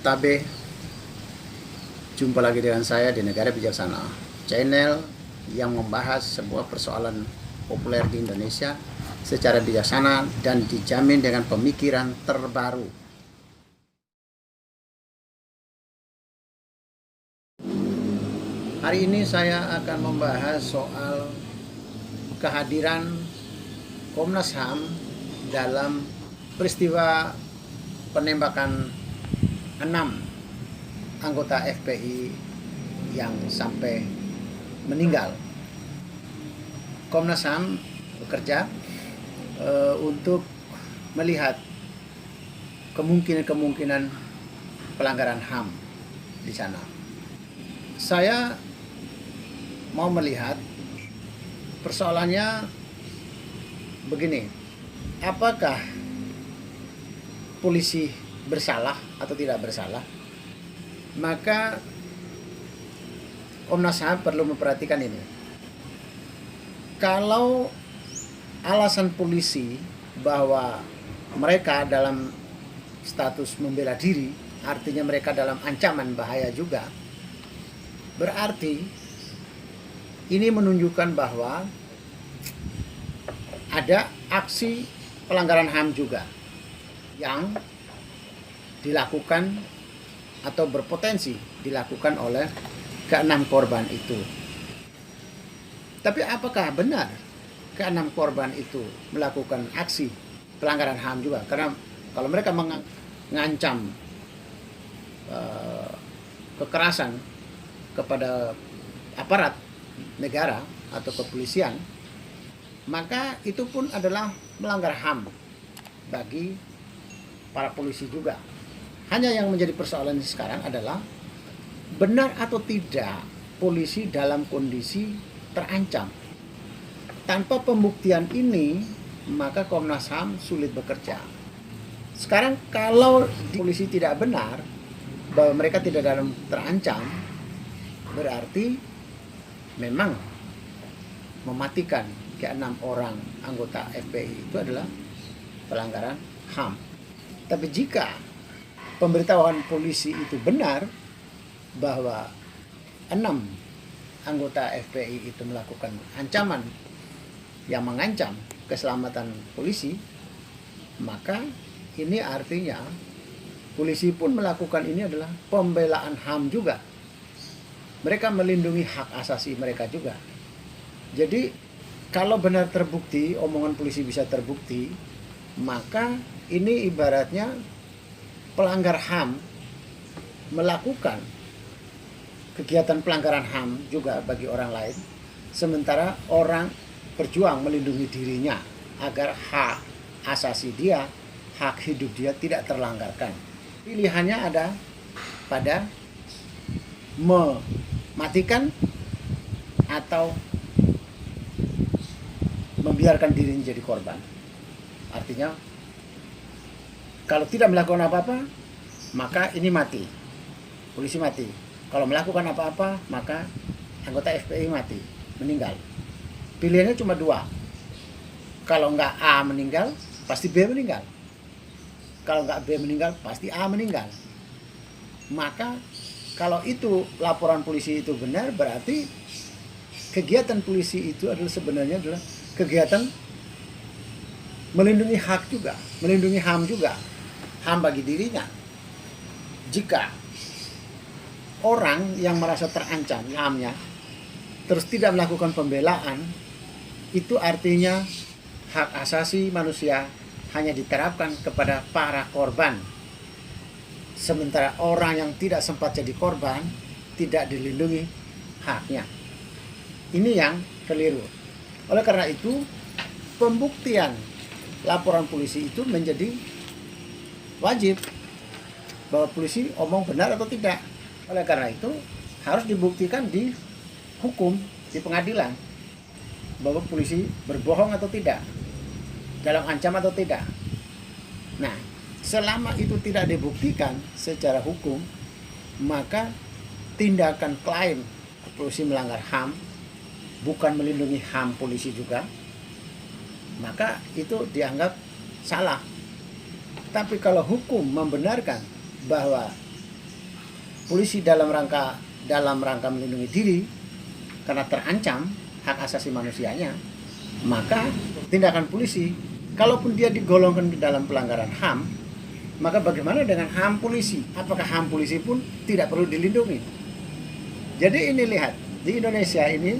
Tabe, jumpa lagi dengan saya di Negara Bijaksana, channel yang membahas sebuah persoalan populer di Indonesia secara bijaksana dan dijamin dengan pemikiran terbaru. Hari ini saya akan membahas soal kehadiran Komnas HAM dalam peristiwa penembakan 6 anggota FPI yang sampai meninggal. Komnas HAM bekerja untuk melihat kemungkinan pelanggaran HAM di sana. Saya mau melihat persoalannya begini, apakah polisi bersalah atau tidak bersalah? Maka Komnas HAM perlu memperhatikan ini. Kalau alasan polisi bahwa mereka dalam status membela diri, artinya mereka dalam ancaman bahaya juga, berarti ini menunjukkan bahwa ada aksi pelanggaran HAM juga yang dilakukan atau berpotensi dilakukan oleh ke-6 korban itu. Tapi apakah benar ke-6 korban itu melakukan aksi pelanggaran HAM juga? Karena kalau mereka mengancam kekerasan kepada aparat negara atau kepolisian, maka itu pun adalah melanggar HAM bagi para polisi juga. Hanya yang menjadi persoalan sekarang adalah benar atau tidak polisi dalam kondisi terancam. Tanpa pembuktian ini, maka Komnas HAM sulit bekerja. Sekarang kalau polisi tidak benar bahwa mereka tidak dalam terancam, berarti memang mematikan ke-6 orang anggota FPI itu adalah pelanggaran HAM. Tapi jika pemberitahuan polisi itu benar bahwa 6 anggota FPI itu melakukan ancaman yang mengancam keselamatan polisi, maka ini artinya polisi pun melakukan ini adalah pembelaan HAM juga. Mereka melindungi hak asasi mereka juga. Jadi kalau benar terbukti, omongan polisi bisa terbukti, maka ini ibaratnya pelanggar HAM melakukan kegiatan pelanggaran HAM juga bagi orang lain, sementara orang berjuang melindungi dirinya agar hak asasi dia, hak hidup dia tidak terlanggarkan. Pilihannya ada pada mematikan atau membiarkan dirinya jadi korban. Artinya kalau tidak melakukan apa-apa, maka ini mati, polisi mati. Kalau melakukan apa-apa, maka anggota FPI mati, meninggal. Pilihannya cuma 2. Kalau nggak A meninggal, pasti B meninggal. Kalau nggak B meninggal, pasti A meninggal. Maka kalau itu laporan polisi itu benar, berarti kegiatan polisi itu adalah sebenarnya adalah kegiatan melindungi hak juga, melindungi HAM juga, HAM bagi dirinya. Jika orang yang merasa terancam HAM-nya terus tidak melakukan pembelaan, itu artinya hak asasi manusia hanya diterapkan kepada para korban, sementara orang yang tidak sempat jadi korban tidak dilindungi haknya. Ini yang keliru. Oleh karena itu, pembuktian laporan polisi itu menjadi wajib, bahwa polisi omong benar atau tidak. Oleh karena itu harus dibuktikan di hukum, di pengadilan, bahwa polisi berbohong atau tidak, dalam ancaman atau tidak. Nah, selama itu tidak dibuktikan secara hukum, maka tindakan klaim polisi melanggar HAM, bukan melindungi HAM polisi juga, maka itu dianggap salah. Tapi kalau hukum membenarkan bahwa polisi dalam rangka melindungi diri karena terancam hak asasi manusianya, maka tindakan polisi, kalaupun dia digolongkan ke dalam pelanggaran HAM, maka bagaimana dengan HAM polisi? Apakah HAM polisi pun tidak perlu dilindungi? Jadi ini lihat, di Indonesia ini,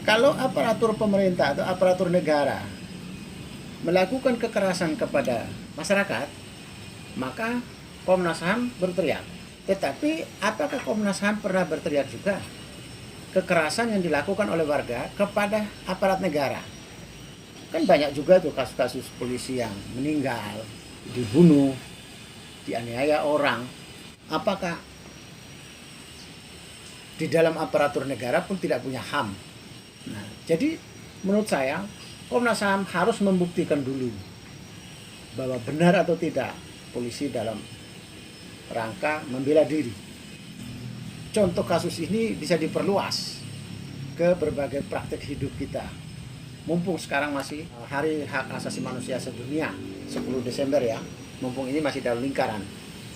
kalau aparatur pemerintah atau aparatur negara melakukan kekerasan kepada masyarakat, maka Komnas HAM berteriak. Tetapi apakah Komnas HAM pernah berteriak juga kekerasan yang dilakukan oleh warga kepada aparat negara? Kan banyak juga tuh kasus-kasus polisi yang meninggal, dibunuh, dianiaya orang. Apakah di dalam aparatur negara pun tidak punya HAM? Nah, jadi menurut saya Komnas HAM harus membuktikan dulu bahwa benar atau tidak polisi dalam rangka membela diri. Contoh kasus ini bisa diperluas ke berbagai praktek hidup kita. Mumpung sekarang masih Hari Hak Asasi Manusia Sedunia, 10 Desember ya. Mumpung ini masih dalam lingkaran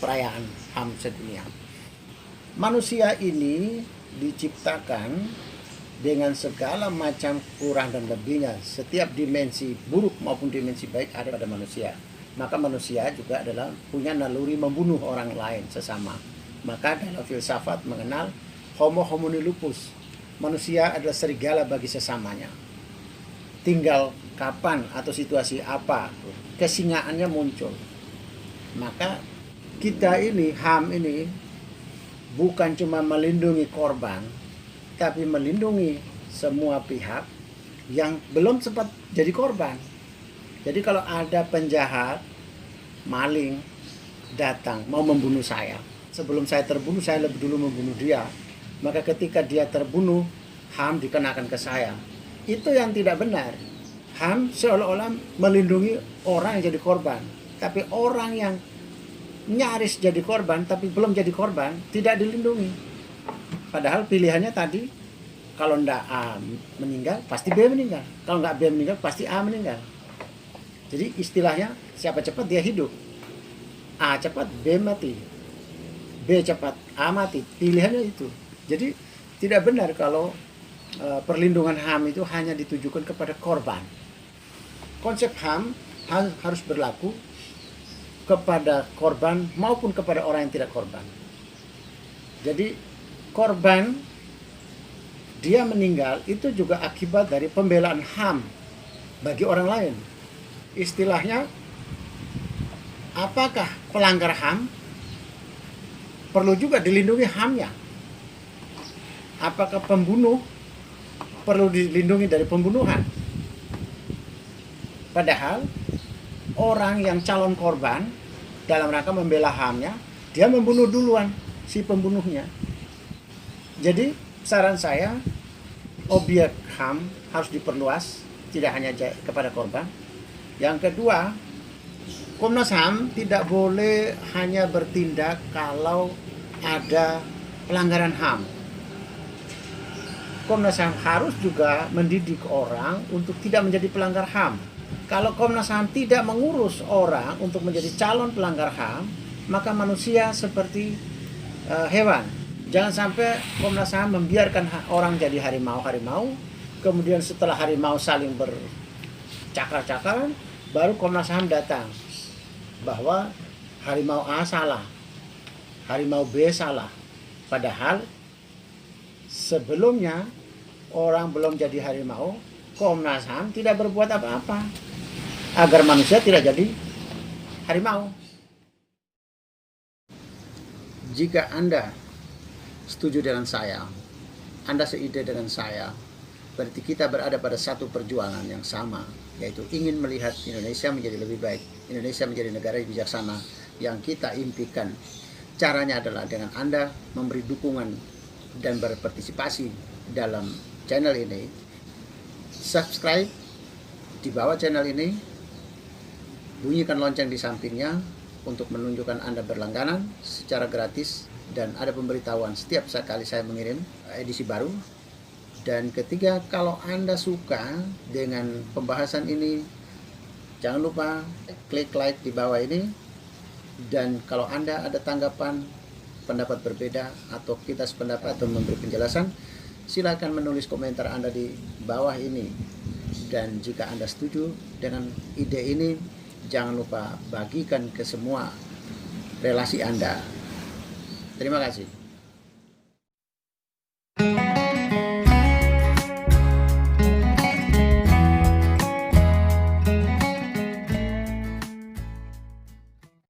perayaan HAM sedunia. Manusia ini diciptakan dengan segala macam kurang dan lebihnya. Setiap dimensi buruk maupun dimensi baik ada pada manusia. Maka manusia juga adalah punya naluri membunuh orang lain sesama. Maka dalam filsafat mengenal homo homini lupus. Manusia adalah serigala bagi sesamanya. Tinggal kapan atau situasi apa kesingaannya muncul. Maka kita ini, HAM ini, bukan cuma melindungi korban, tapi melindungi semua pihak yang belum sempat jadi korban. Jadi kalau ada penjahat, maling, datang mau membunuh saya, sebelum saya terbunuh, saya lebih dulu membunuh dia. Maka ketika dia terbunuh, HAM dikenakan ke saya. Itu yang tidak benar. HAM seolah-olah melindungi orang yang jadi korban. Tapi orang yang nyaris jadi korban, tapi belum jadi korban, tidak dilindungi. Padahal pilihannya tadi, kalau ndak A meninggal, pasti B meninggal. Kalau nggak B meninggal, pasti A meninggal. Jadi istilahnya, siapa cepat dia hidup. A cepat, B mati. B cepat, A mati. Pilihannya itu. Jadi tidak benar kalau perlindungan HAM itu hanya ditujukan kepada korban. Konsep HAM harus berlaku kepada korban maupun kepada orang yang tidak korban. Jadi korban dia meninggal itu juga akibat dari pembelaan HAM bagi orang lain. Istilahnya, apakah pelanggar HAM perlu juga dilindungi HAM-nya? Apakah pembunuh perlu dilindungi dari pembunuhan? Padahal orang yang calon korban dalam rangka membela HAM-nya, dia membunuh duluan si pembunuhnya. Jadi saran saya, objek HAM harus diperluas, tidak hanya kepada korban. Yang kedua, Komnas HAM tidak boleh hanya bertindak kalau ada pelanggaran HAM. Komnas HAM harus juga mendidik orang untuk tidak menjadi pelanggar HAM. Kalau Komnas HAM tidak mengurus orang untuk menjadi calon pelanggar HAM, maka manusia seperti hewan. Jangan sampai Komnas HAM membiarkan orang jadi harimau-harimau, kemudian setelah harimau saling bercakar-cakaran, baru Komnas HAM datang bahwa harimau A salah, harimau B salah. Padahal sebelumnya orang belum jadi harimau, Komnas HAM tidak berbuat apa-apa agar manusia tidak jadi harimau. Jika Anda setuju dengan saya, Anda seide dengan saya, berarti kita berada pada satu perjuangan yang sama, yaitu ingin melihat Indonesia menjadi lebih baik, Indonesia menjadi negara yang bijaksana yang kita impikan. Caranya adalah dengan Anda memberi dukungan dan berpartisipasi dalam channel ini. Subscribe di bawah channel ini, bunyikan lonceng di sampingnya untuk menunjukkan Anda berlangganan secara gratis, dan ada pemberitahuan setiap kali saya mengirim edisi baru. Dan ketiga, kalau Anda suka dengan pembahasan ini, jangan lupa klik like di bawah ini. Dan kalau Anda ada tanggapan, pendapat berbeda atau kita sependapat atau memberi penjelasan, silakan menulis komentar Anda di bawah ini. Dan jika Anda setuju dengan ide ini, jangan lupa bagikan ke semua relasi Anda. Terima kasih.